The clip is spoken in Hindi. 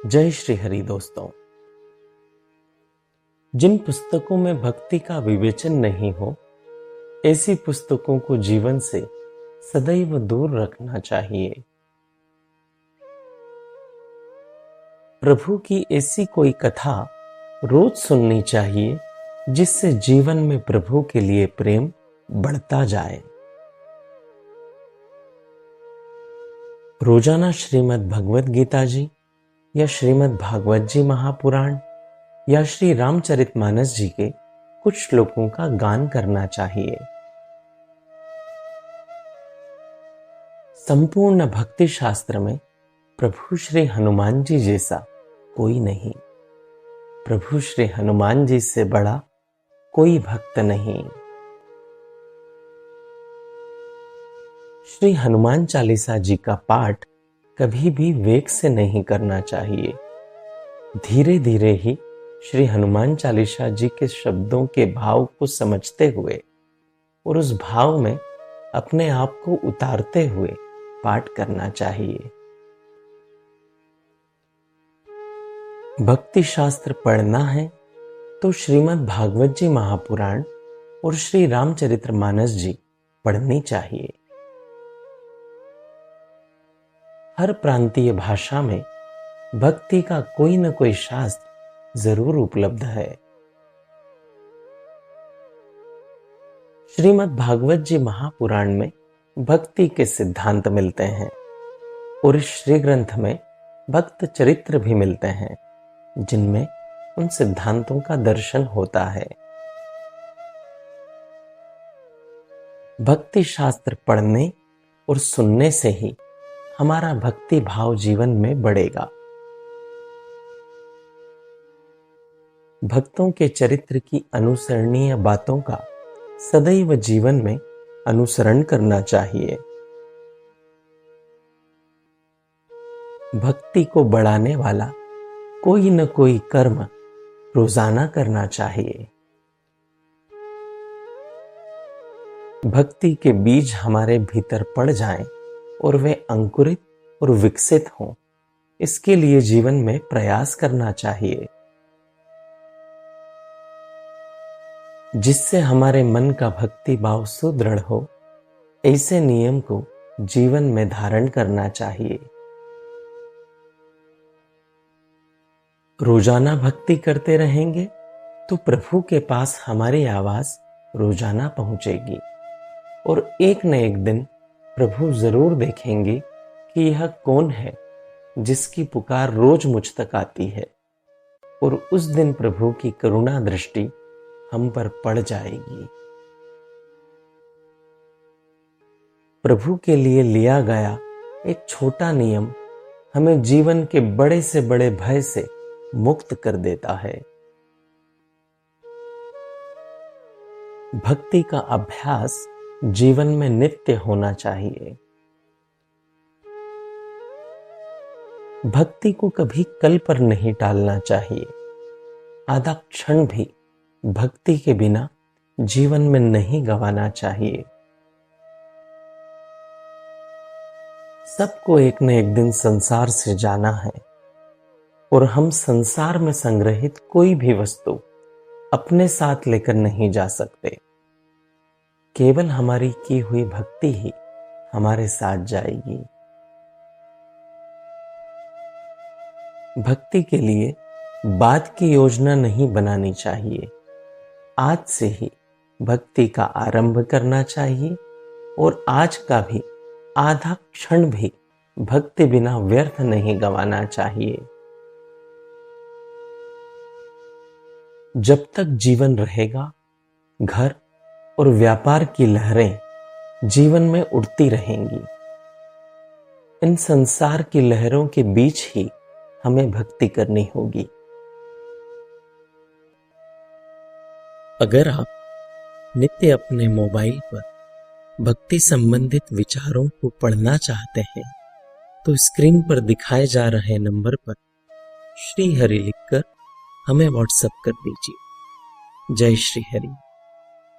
जय श्री हरि दोस्तों। जिन पुस्तकों में भक्ति का विवेचन नहीं हो, ऐसी पुस्तकों को जीवन से सदैव दूर रखना चाहिए। प्रभु की ऐसी कोई कथा रोज सुननी चाहिए जिससे जीवन में प्रभु के लिए प्रेम बढ़ता जाए। रोजाना श्रीमद् भगवत गीता जी या श्रीमद् भागवत जी महापुराण या श्री रामचरितमानस जी के कुछ श्लोकों का गान करना चाहिए। संपूर्ण भक्ति शास्त्र में प्रभु श्री हनुमान जी जैसा कोई नहीं। प्रभु श्री हनुमान जी से बड़ा कोई भक्त नहीं। श्री हनुमान चालीसा जी का पाठ कभी भी वेग से नहीं करना चाहिए। धीरे धीरे ही श्री हनुमान चालीसा जी के शब्दों के भाव को समझते हुए और उस भाव में अपने आप को उतारते हुए पाठ करना चाहिए। भक्ति शास्त्र पढ़ना है तो श्रीमद् भागवत जी महापुराण और श्री रामचरितमानस जी पढ़नी चाहिए। हर प्रांतीय भाषा में भक्ति का कोई न कोई शास्त्र जरूर उपलब्ध है। श्रीमद् भागवत जी महापुराण में भक्ति के सिद्धांत मिलते हैं और इस श्री ग्रंथ में भक्त चरित्र भी मिलते हैं जिनमें उन सिद्धांतों का दर्शन होता है। भक्ति शास्त्र पढ़ने और सुनने से ही हमारा भक्ति भाव जीवन में बढ़ेगा। भक्तों के चरित्र की अनुसरणीय बातों का सदैव जीवन में अनुसरण करना चाहिए। भक्ति को बढ़ाने वाला कोई न कोई कर्म रोजाना करना चाहिए। भक्ति के बीज हमारे भीतर पड़ जाएं और वे अंकुरित और विकसित हों, इसके लिए जीवन में प्रयास करना चाहिए। जिससे हमारे मन का भक्ति भाव सुदृढ़ हो, ऐसे नियम को जीवन में धारण करना चाहिए। रोजाना भक्ति करते रहेंगे तो प्रभु के पास हमारी आवाज रोजाना पहुंचेगी और एक न एक दिन प्रभु जरूर देखेंगे कि यह कौन है जिसकी पुकार रोज मुझ तक आती है, और उस दिन प्रभु की करुणा दृष्टि हम पर पड़ जाएगी। प्रभु के लिए लिया गया एक छोटा नियम हमें जीवन के बड़े से बड़े भय से मुक्त कर देता है। भक्ति का अभ्यास जीवन में नित्य होना चाहिए। भक्ति को कभी कल पर नहीं टालना चाहिए। आधा क्षण भी भक्ति के बिना जीवन में नहीं गंवाना चाहिए। सबको एक न एक दिन संसार से जाना है और हम संसार में संग्रहित कोई भी वस्तु अपने साथ लेकर नहीं जा सकते। केवल हमारी की हुई भक्ति ही हमारे साथ जाएगी। भक्ति के लिए बाद की योजना नहीं बनानी चाहिए। आज से ही भक्ति का आरंभ करना चाहिए और आज का भी आधा क्षण भी भक्ति बिना व्यर्थ नहीं गंवाना चाहिए। जब तक जीवन रहेगा, घर और व्यापार की लहरें जीवन में उड़ती रहेंगी। इन संसार की लहरों के बीच ही हमें भक्ति करनी होगी। अगर आप नित्य अपने मोबाइल पर भक्ति संबंधित विचारों को पढ़ना चाहते हैं तो स्क्रीन पर दिखाए जा रहे नंबर पर श्री हरि लिखकर हमें व्हाट्सएप कर दीजिए। जय श्री हरि।